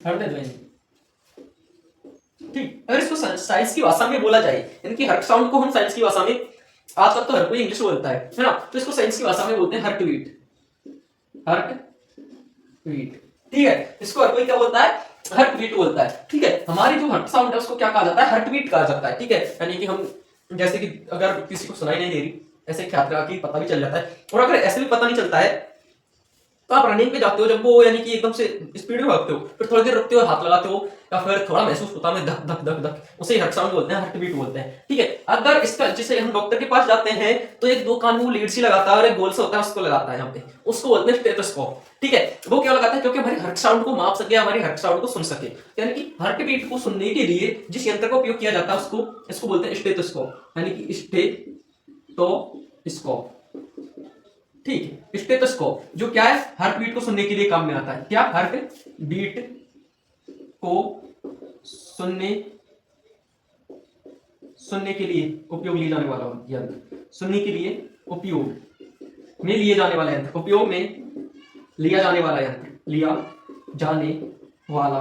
हृदय ध्वनि। ठीक, अगर इसको साइंस की भाषा में बोला जाए, यानी कि हार्ट साउंड को हम साइंस की भाषा में, आज तक तो हर कोई इंग्लिश बोलता है ना, तो इसको साइंस की भाषा में बोलते हैं हार्ट बीट। हार्ट बीट, ठीक है, इसको हर कोई क्या बोलता है, हार्ट बीट बोलता है। ठीक है, हमारी जो हार्ट साउंड है उसको क्या कहा जाता है, हार्ट बीट कहा जाता है। ठीक है, यानी कि हम जैसे कि अगर किसी को सुनाई नहीं दे रही, ऐसे ख्याल रखा कि पता भी चल जाता है, और अगर ऐसे भी पता नहीं चलता है तो आप रनिंग पे जाते हो, जब वो यानी कि एकदम से स्पीड में भागते हो, फिर थोड़ी देर रुकते हो, हाथ लगाते हो, या फिर थोड़ा महसूस होता है धक धक धक धक, उसे हार्ट साउंड बोलते हैं, हार्ट बीट बोलते हैं। ठीक है, अगर इसका जैसे हम डॉक्टर के पास जाते हैं तो एक दो कान में वो लीड सी लगाता है और एक गोल सा होता है उसको लगाता है यहाँ पे, उसको बोलते हैं स्टेथोस्कोप। ठीक है, वो क्यों लगाता है, क्योंकि हमारी हार्ट साउंड को माप सके, हमारी हार्ट साउंड को सुन सके, यानी कि हार्ट बीट को सुनने के लिए जिस यंत्र का उपयोग किया जाता है उसको इसको बोलते हैं स्टेथोस्कोप, यानी कि स्टेथोस्कोप। ठीक है, स्टेथोस्कोप जो क्या है, हार्ट बीट को सुनने के लिए काम में आता है। क्या, हार्ट बीट को सुनने के लिए उपयोग लिए जाने वाला यंत्र, सुनने के लिए उपयोग में लिए जाने वाला यंत्र, उपयोग में लिया जाने वाला यंत्र, लिया जाने वाला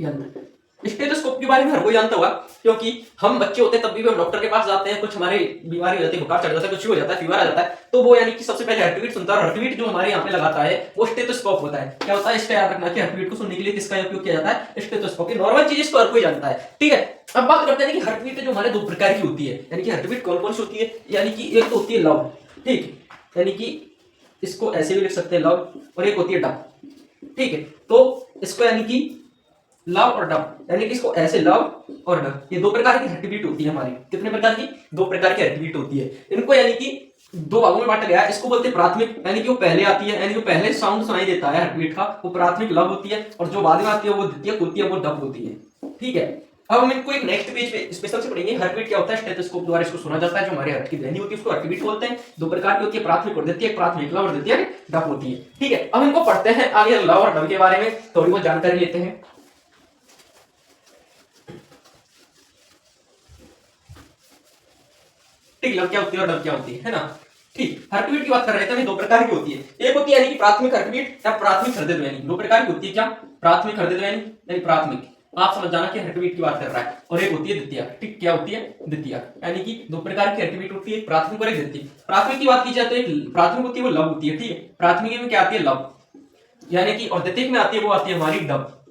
यंत्र। स्टेथोस्कोप के बारे में हर कोई जानता होगा, क्योंकि हम बच्चे होते हैं तब भी हम डॉक्टर के पास जाते हैं, कुछ हमारे बीमारी हो जाती है, बुखार चढ़ जाता है, कुछ भी हो जाता है, फीवर आ जाता है, तो वो यानी कि सबसे पहले हार्ट बीट सुनता है, और हार्ट बीट जो हमारे यहाँ पे लगाता है वो स्टेथोस्कोप होता है। क्या होता है, इसका याद रखना कि हार्ट बीट को सुनने के लिए किसका उपयोग किया जाता है, स्टेथोस्कोप की। नॉर्मल चीज इसको हर कोई जानता है। ठीक है, अब बात करते हैं कि हार्ट बीट जो हमारे दो प्रकार की होती है, यानी कि हार्ट बीट कौन कौन सी होती है, यानी कि एक तो होती है लव, ठीक, यानी कि इसको ऐसे भी लिख सकते हैं लव, और एक होती है डब। ठीक है, तो इसको यानी कि लव और डब, यानी कि इसको ऐसे लव और डब, ये दो प्रकार की हार्ट बीट होती है हमारी। कितने प्रकार की, दो प्रकार की हार्ट बीट होती है। इनको यानी कि दो भागों में बांटा गया है। इसको बोलते हैं प्राथमिक, यानी कि वो पहले आती है, यानी कि पहले साउंड सुनाई देता है हार्ट बीट का, वो प्राथमिक लव होती है, और जो बाद में आती है वो द्वितीयक होती है, वो डब होती है। ठीक है, अब हम इनको एक नेक्स्ट पेज पे स्पेशल से पढ़ेंगे। हार्ट बीट क्या होता है, स्टेथोस्कोप द्वारा इसको सुना जाता है, जो हमारे हार्ट की ध्वनि होती है उसको हार्ट बीट बोलते हैं। दो प्रकार की होती है, प्राथमिक और द्वितीयक, प्राथमिक लव और द्वितीयक डब होती है। ठीक है, अब इनको पढ़ते हैं आगे, लव और डब के बारे में थोड़ी बहुत जानकारी लेते हैं। ठीक, लव क्या होती है और डब क्या होती है ना। ठीक, हार्ट बीट की बात कर रहे थे, दो प्रकार की होती है। एक होती है यानी कि प्राथमिक हार्ट बीट या प्राथमिक हृदय ध्वनि, दो प्रकार की होती है। क्या, प्राथमिक हृदय ध्वनि यानी प्राथमिक, आप समझ जाना कि हार्ट बीट की बात कर रहा है, और एक होती है द्वितीयक। ठीक, क्या होती है, द्वितीयक, यानी कि दो प्रकार की हार्ट बीट होती है, प्राथमिक और एक द्वितीयक। प्राथमिक की बात की जाए तो एक प्राथमिक होती है वो लव होती है। ठीक है, प्राथमिक में क्या आती है, लव, यानी कि, और द्वितीयक में आती है वो आती है हमारी डब,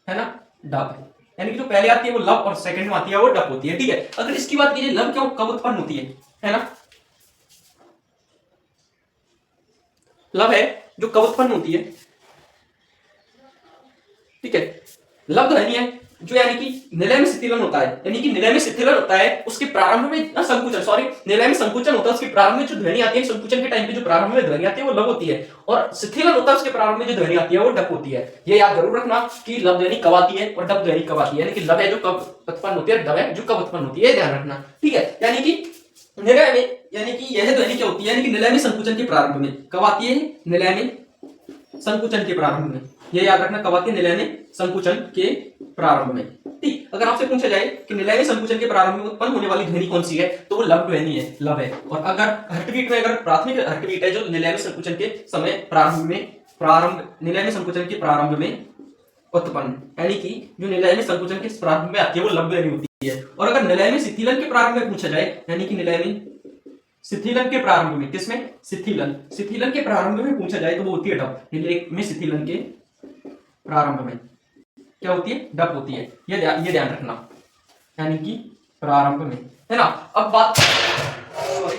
है ना, डब, यानी कि जो पहले आती है वो लव और सेकंड में आती है वो डब होती है। ठीक है, अगर इसकी बात कीजिए लव क्यों कब उत्पन्न होती है ना, लव है जो कब उत्पन्न होती है। ठीक है, लव ध्वनि है जो यानी कि निलय में शिथिलन होता है, यानी कि निलय में शिथिलन होता है उसके प्रारंभ में ना, संकुचन, सॉरी, निलय में संकुचन होता है उसके प्रारंभ में जो ध्वनि आती है, संकुचन के टाइम पे जो प्रारंभ में ध्वनि आती है वो लव होती है, और शिथिलन होता है उसके प्रारंभ में जो ध्वनि आती है वो डब होती है। ये याद जरूर रखना कि लव ध्वनि कब आती है और डब ध्वनि कब आती है, यानी कि लव है जो कब उत्पन्न होती है, डब है जो कब उत्पन्न होती है, ध्यान रखना। ठीक है, यानी कि निलय में, यानी कि यह ध्वनि क्या होती है, यानी कि निलय में संकुचन के प्रारंभ में, कब आती है, निलय में संकुचन के प्रारंभ में, ये याद रखना, कब आती है, निलय में संकुचन के प्रारंभ में। ठीक, अगर आपसे पूछा जाए कि निलय में संकुचन के प्रारंभ में उत्पन्न होने वाली ध्वनि कौन सी है, तो वो लव ध्वनि है, लव है। और अगर हार्ट बीट में, अगर प्राथमिक हार्ट बीट है जो निलय में संकुचन के समय निलय में संकुचन के प्रारंभ में उत्पन्न, यानी कि जो निलय में संकुचन के प्रारंभ में आती है वो लव ध्वनि होती है। और अगर निलय में शिथिलन के प्रारंभ में पूछा जाए, यानी कि निलय में शिथिलन के प्रारंभ में, किसमें, शिथिलन के प्रारंभ में पूछा जाए तो वो होती है डब, निलय में शिथिलन के प्रारंभ में क्या होती है, डब होती है। ये ध्यान रखना, यानी कि प्रारंभ में, है ना। अब बात, सॉरी,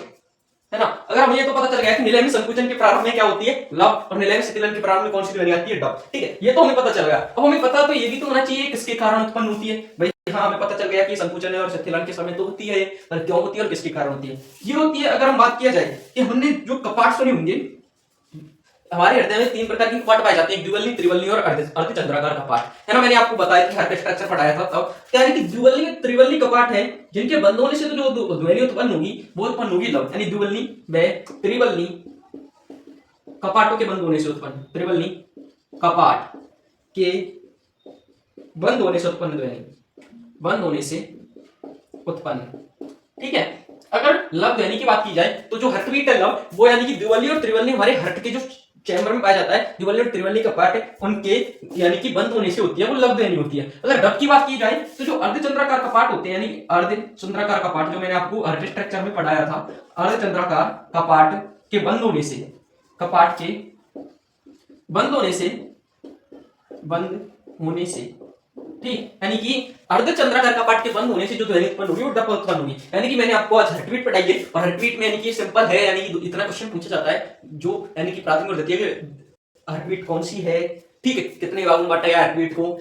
है ना, अगर हमें ये तो पता चल गया कि निलय में संकुचन के प्रारंभ में क्या होती है, लव, और निलय में शिथिलन के प्रारंभ में कौन सी ध्वनि आती है, डब। ठीक है, ये तो हमें पता चल गया। अब हमें पता तो ये भी तो होना चाहिए किसके कारण उत्पन्न होती है भाई। हाँ, हमें पता चल गया कि संकुचन और शिथिलन के समय तो होती है, पर क्यों होती है और किसके कारण होती है, ये होती है। अगर हम बात किया जाए कि हमने जो कपाट सुने होंगे, हमारे हृदय में तीन प्रकार की कपाट पाए जाते हैं, द्विवल्ली, त्रिवल्ली और अर्धचंद्राकार कपाट, है ना। मैंने आपको बताया कि हार्ट स्ट्रक्चर पढ़ाया था तब, यानी कि द्विवल्ली में त्रिवल्ली कपाट है जिनके बंद होने से तो जो ध्वनि उत्पन्न होगी वो उत्पन्न होगी लव, यानी द्विवल्ली व त्रिवल्ली कपाटों के बंद होने से उत्पन्न, त्रिवल्ली कपाट के बंद होने से उत्पन्न ध्वनि, बंद होने से उत्पन्न। ठीक है, अगर लव ध्वनि की बात की जाए तो जो हार्ट बीट है लव, वो यानी कि द्विवल्ली और त्रिवल्ली हमारे हार्ट के जो चैम्बर में पाया जाता है, द्विवल्ली और त्रिवल्ली कपाट उनके यानी कि बंद होने से होती है, वो लब्ध ध्वनि होती है। अगर डब की बात की जाए तो जो अर्धचंद्राकार कपाट होते हैं, यानी अर्धचंद्राकार कपाट जो मैंने आपको आर्किटेक्चर में पढ़ाया था, अर्धचंद्राकार कपाट के बंद होने से, कपाट के बंद होने से ठीक, यानी कि अर्धचंद्राकार कपाट के बंद होने से जो ध्वनि उत्पन्न होगी वो डब उत्पन्न होगी। यानी कि मैंने आपको आज हर्टबीट पढ़ाई है, और हर्टबीट में यानी कि सिंपल है, यानी कि इतना क्वेश्चन पूछा जाता है जो यानी कि प्राथमिक और द्वितीय हर्टबीट कौन सी है, ठीक है, कितने भागों में बांटा गया हर्टबीट को,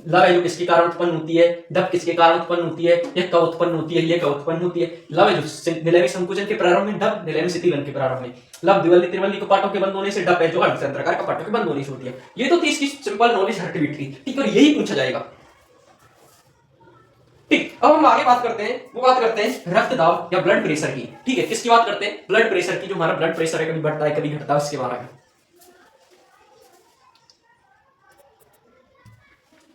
लव है जो किसके कारण उत्पन्न होती है, डब किसके कारण उत्पन्न होती है, ये कब उत्पन्न होती है, ये कब उत्पन्न होती है। लव है जो निलय में संकुचन के प्रारंभ में, डब निलय में शिथिलन के प्रारंभ में। लव द्विवल्ली त्रिवल्ली कपाटों के बंद होने से, डब है जो अर्धचंद्राकार कपाटों के बंद होने से होती है। ये तो थी इसकी सिंपल नॉलेज हर्टबीट की, ठीक है, और यही पूछा जाएगा। ठीक, अब हम आगे बात करते हैं, वो बात करते हैं रक्तदाब या ब्लड प्रेशर की। ठीक है, किसकी बात करते हैं, ब्लड प्रेशर की। जो हमारा ब्लड प्रेशर है कभी बढ़ता है कभी घटता है, उसके बारे में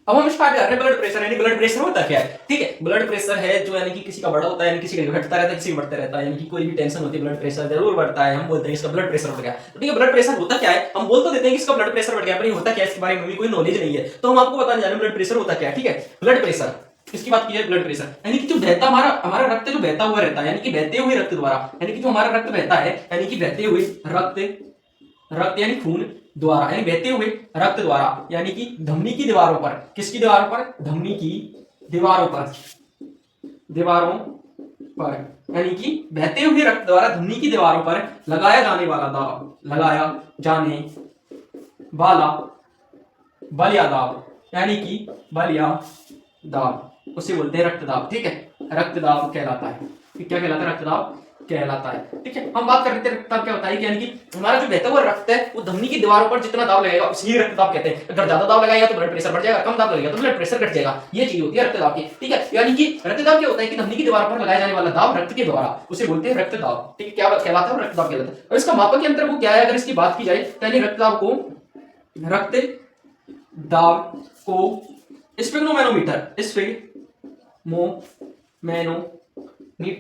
अब हम स्टार्ट कर रहे हैं। ब्लड प्रेशर यानी ब्लड प्रेशर होता क्या है, ठीक है, ब्लड प्रेशर है जो यानी कि किसी का बढ़ा होता है, यानी किसी का घटता रहता है, किसी का बढ़ता रहता है, यानी कि कोई भी टेंशन होती है ब्लड प्रेशर जरूर बढ़ता है, हम बोलते हैं इसका ब्लड प्रेशर बढ़ गया। तो ठीक है, ब्लड प्रेशर होता क्या है, हम बोल तो देते हैं कि इसका ब्लड प्रेशर बढ़ गया, पर ये होता क्या है इसके बारे में भी कोई नॉलेज नहीं है, तो हम आपको बताने जा रहे हैं ब्लड प्रेशर होता क्या है। ठीक है, ब्लड प्रेशर किसकी बात की जाए, ब्लड प्रेशर यानी कि जो बहता हमारा रक्त जो बहता हुआ रहता है, यानी कि बहते हुए रक्त द्वारा, यानी कि जो हमारा रक्त बहता है, यानी कि बहते हुए रक्त यानी खून द्वारा, यानी बहते हुए रक्त द्वारा, यानी कि धमनी की दीवारों पर, किसकी दीवारों पर, धमनी की दीवारों पर यानी कि बहते हुए रक्त द्वारा धमनी की दीवारों पर लगाया जाने वाला बल या दाब, यानी कि बल या दाब, उसे बोलते हैं रक्तदाब। ठीक है, रक्तदाब कहलाता है। क्या कहलाता है, रक्तदाब कहलाता है। ठीक है, हम बात कर रहे थे रक्तदाब क्या होता है, यानी कि हमारा जो बहता हुआ रक्त है वो धमनी की दीवारों पर जितना दाब लगेगा उसी रक्तदाब कहते हैं। अगर ज्यादा दाब लगाएगा तो ब्लड प्रेशर बढ़ जाएगा, कम दाब लगेगा तो ब्लड प्रेशर घट जाएगा। ये चीज होती है रक्तदाब की। ठीक है, यानी कि रक्तदाब क्या होता है कि धमनी की दीवार पर लगाया जाने वाला दाब रक्त के द्वारा, उसे बोलते हैं रक्तदाब। ठीक है, क्या कहलाता है, रक्तदाब कहलाता है। और इसका मापक यंत्र वो क्या है, अगर इसकी बात की जाए तो यानी रक्तदाब को स्फिग्नोमेनोमीटर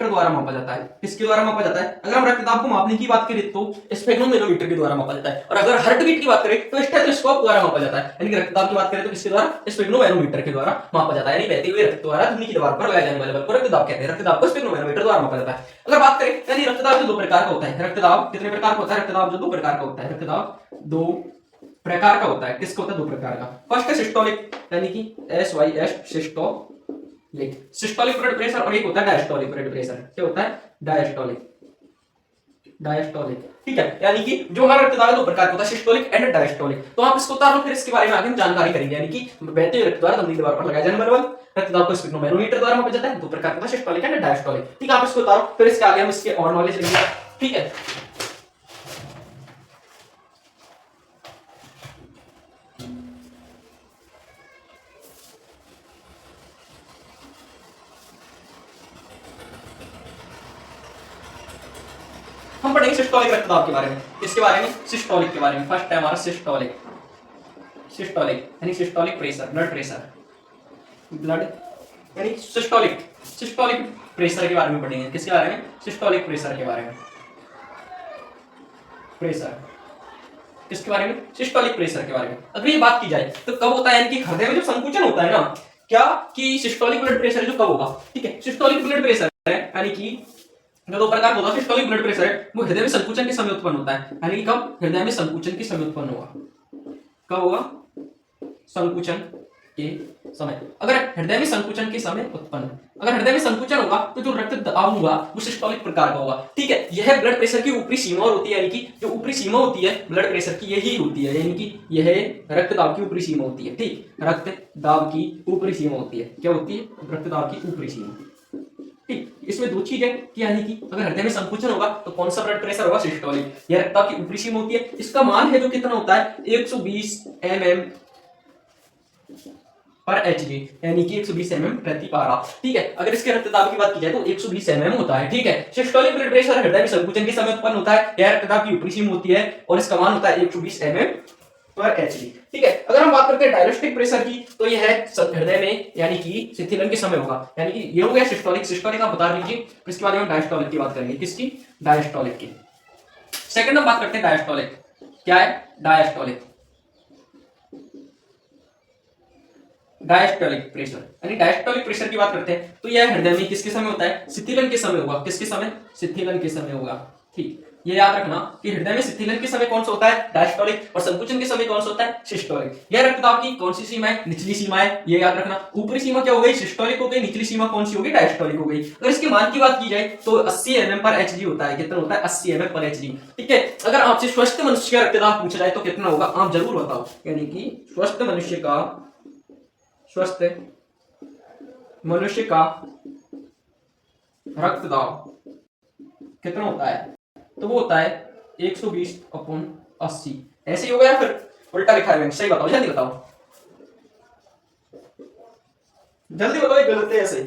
द्वारा मापा जाता है। किसके द्वारा मापा जाता है, अगर हम रक्तदाब को मापने की बात करें तो स्फिग्नोमेनोमीटर के द्वारा मापा जाता है, और अगर हार्टबीट की बात करें तो स्टेथोस्कोप द्वारा मापा जाता है। यानी कि रक्तदाब की बात करें तो किसके द्वारा, स्फिग्नोमेनोमीटर के द्वारा मापा जाता है, यानी बहते हुए रक्त द्वारा धमनी की दीवार पर लगाए जाने वाले बल को रक्तदाब कहते हैं। रक्तदाब को स्फिग्नोमेनोमीटर द्वारा मापा जाता है। अगर बात करें यानी रक्तदाब जो दो प्रकार का होता है, रक्तदाब कितने प्रकार का होता है, रक्तदाब जो दो प्रकार का होता है, रक्तदाब दो प्रकार का होता है। किसका होता है, दो प्रकार का। फर्स्ट है सिस्टोलिक, यानी कि SYS सिस्टोलिक ब्लड प्रेशर, और एक होता है डायस्टोलिक ब्लड प्रेशर। क्या होता है, डायस्टोलिक। ठीक है, यानी कि जो हमारा रक्तदाब है दो प्रकार का होता है, सिस्टोलिक एंड डायस्टोलिक। तो आप इसको उतार लो, फिर इसके बारे में आगे हम जानकारी करेंगे। यानी कि बहते हुए रक्त द्वारा धमनी दीवार पर लगाया जाने वाला बल रक्तदाब को स्फिग्नोमेनोमीटर द्वारा मापा जाता है। दो प्रकार का होता है, सिस्टोलिक एंड डायस्टोलिक। ठीक है, आप इसको उतारो, फिर इसके आगे हम इसके और नॉलेज लेंगे। ठीक है, हम पढ़ेंगे सिस्टोलिक रक्तदाब के बारे में। किसके बारे में, सिस्टोलिक के बारे में। फर्स्ट है हमारा सिस्टोलिक यानी सिस्टोलिक प्रेशर, ब्लड यानी सिस्टोलिक प्रेशर के बारे में पढ़ेंगे। किसके बारे में, सिस्टोलिक प्रेशर के बारे में। किसके बारे में, सिस्टोलिक प्रेशर के बारे में। अगर ये बात की जाए तो कब होता है, यानी कि हृदय में जो संकुचन होता है ना, क्या कि सिस्टोलिक ब्लड प्रेशर जो कब होगा। ठीक है, सिस्टोलिक ब्लड प्रेशर है यानी कि जो दो प्रकार का होता है, सिस्टोलिक ब्लड प्रेशर है वो हृदय में संकुचन के समय उत्पन्न होता है। यानी कि कब, हृदय में संकुचन के समय उत्पन्न होगा। कब होगा, संकुचन के समय। अगर हृदय में संकुचन के समय उत्पन्न, अगर हृदय में संकुचन होगा तो जो रक्तदाब होगा वो सिस्टोलिक प्रकार का होगा। ठीक है, यह ब्लड प्रेशर की ऊपरी सीमा होती है, यानी कि जो ऊपरी सीमा होती है ब्लड प्रेशर की यही होती है, यानी कि यह रक्तदाब की ऊपरी सीमा होती है। ठीक, रक्तदाब की ऊपरी सीमा होती है। क्या होती है, रक्तदाब की ऊपरी सीमा। ठीक, इसमें दो चीज है कि यानी कि अगर हृदय में संकुचन होगा तो कौन सा ब्लड प्रेशर होगा, सिस्टोलिक। यह रक्तदाब की ऊपरी सीमा होती है। इसका मान है जो कितना होता है, 120 mm पर HG, यानी कि 120 mm प्रति पारा। ठीक है, अगर इसके रक्तदाब की बात की जाए तो 120 mm होता है। ठीक है, सिस्टोलिक ब्लड प्रेशर हृदय में संकुचन के समय उत्पन्न होता है। यह रक्तदाब की ऊपरी सीमा होती है और इसका मान होता है 120 mm पर HG। ठीक है, अगर हम बात करते हैं डायस्टोलिक प्रेशर की तो यह है हृदय में यानी कि शिथिलन के समय होगा। यानी कि ये हो गया सिस्टोलिक आप बता लीजिए। इसके बाद हम डायस्टोलिक की बात करेंगे। किसकी, डायस्टोलिक की। सेकंड हम बात करते हैं डायस्टोलिक। क्या है? Diastolic, diastolic pressure. यानी डायस्टोलिक प्रेशर की बात करते हैं तो यह हृदय में किसके समय होता है? शिथिलन के समय होगा। किसके समय? शिथिलन के समय होगा। ठीक, ये याद रखना कि हृदय में शिथिलन के समय कौन सा होता है? डायस्टोलिक, और संकुचन के समय कौन सा होता है? सिस्टोलिक। यह रक्तदाब की कौन सी सीमा है? निचली सीमा है, ये याद रखना। ऊपरी सीमा क्या हो गई? सिस्टोलिक हो गई, निचली सीमा कौन सी होगी? डायस्टोलिक हो गई। अगर इसके मान की बात की जाए तो 80 mm पर एचजी होता है। कितना होता है? 80 mm पर एचजी। ठीक है, अगर आपसे स्वस्थ मनुष्य का रक्तदाब पूछा जाए तो कितना होगा? आप जरूर बताओ। यानी कि स्वस्थ मनुष्य का रक्तदाब कितना होता है? तो वो होता है 120/80। ऐसे ही होगा या फिर उल्टा लिखा है? सही बताओ, जल्दी बताओ, जल्दी बताओ, ये गलत है ऐसे।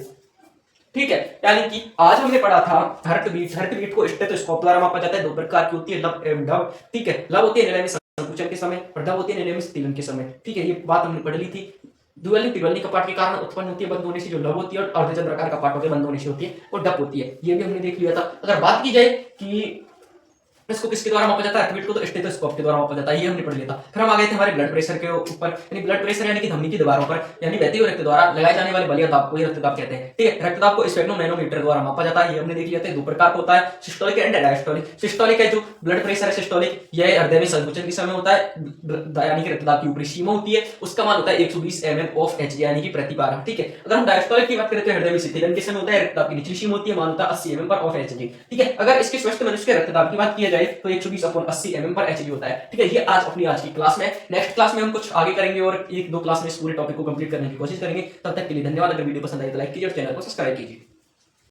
ठीक है, यानी कि आज हमने पढ़ा था हार्ट बीट को स्टेथोस्कोप द्वारा मापा जाता है। दो प्रकार की होती है, लब एवं डब। ठीक है, लब होती है निलय में संकुचन के समय और डब होती है निलय में स्थिलन के समय। ठीक है, ये बात हमने पढ़ ली थी। द्विवल्ली त्रिवल्ली कपाट के कारण उत्पन्न होती है बंद होने से जो लब होती है, और अर्धचंद्राकार कपाटों के बंद होने से होती है वो डब होती है। ये भी हमने देख लिया था। अगर बात की जाए कि इसको किसके द्वारा मापा जाता है? हार्टबीट को तो स्टेथोस्कोप के द्वारा मापा जाता है, ये हमने पढ़ लिया था। फिर हम आ गए थे हमारे ब्लड प्रेशर के ऊपर, यानी ब्लड प्रेशर यानी कि धमनी की दीवारों पर यानी बहते हुए रक्त द्वारा लगाए जाने वाले बल या दाब को ही रक्तदाब कहते हैं। ठीक है, रक्तदाब को स्फेग्नोमैनोमीटर द्वारा मापा जाता है, ये हमने देख लिया था। दो प्रकार का होता है, सिस्टोलिक एंड डायस्टोलिक। सिस्टोलिक है जो ब्लड प्रेशर है सिस्टोलिक, यह हृदय में संकुचन के समय होता है, यानी कि रक्तदाब की ऊपरी सीमा होती है, उसका मान होता है 120 mm ऑफ एच यानी कि प्रति बार। ठीक है, अगर हम डायस्टोलिक की बात करें तो हृदय में शिथिलन के समय होता है, रक्तदाब की निचली सीमा होती है, मान होता है 80 mm ऑफ एच। ठीक है, अगर इसके स्वस्थ मनुष्य के रक्तदाब की बात की जाए तो 120/80 mm पर एचजी होता है। ठीक है, ये आज अपनी आज की क्लास में। नेक्स्ट क्लास में हम कुछ आगे करेंगे और एक दो क्लास में इस पूरे टॉपिक को कंप्लीट करने की कोशिश करेंगे। तब तक के लिए धन्यवाद। अगर वीडियो पसंद आए तो लाइक कीजिए और चैनल को सब्सक्राइब कीजिए।